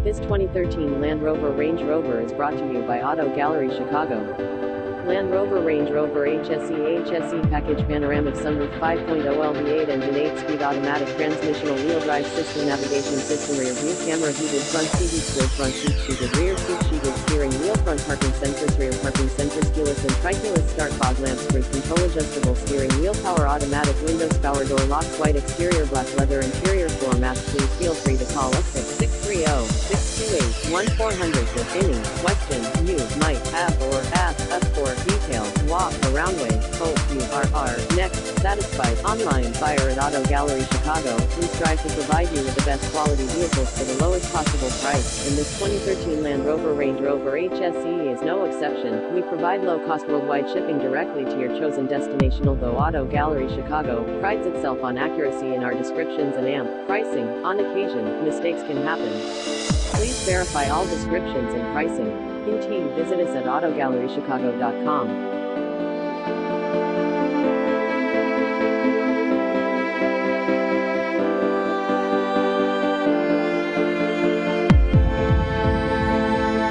This 2013 Land Rover Range Rover is brought to you by Auto Gallery Chicago. Land Rover Range Rover HSE package panoramic sunroof 5.0 LV8 engine 8-speed automatic transmissional wheel-drive system navigation system rear view camera heated front seat heated front seat heated rear seat heated steering wheel front parking sensors rear parking sensors keyless and tri-keyless start fog lamps cruise control adjustable steering wheel power automatic windows power door locks white exterior black leather interior floor mats. Please feel free to call us at 630-628-1400 with any question you might have or ask us for details. Walk around way. Hope you are next satisfied. Online buyer at Auto Gallery Chicago. We strive to provide you with the best quality vehicles for the lowest possible price, and this 2013 Land Rover Range Rover HSE is no exception. We provide low-cost worldwide shipping directly to your chosen destination. Although Auto Gallery Chicago prides itself on accuracy in our descriptions and pricing, on occasion, mistakes can happen. Please verify all descriptions and pricing. Visit us at autogallerychicago.com.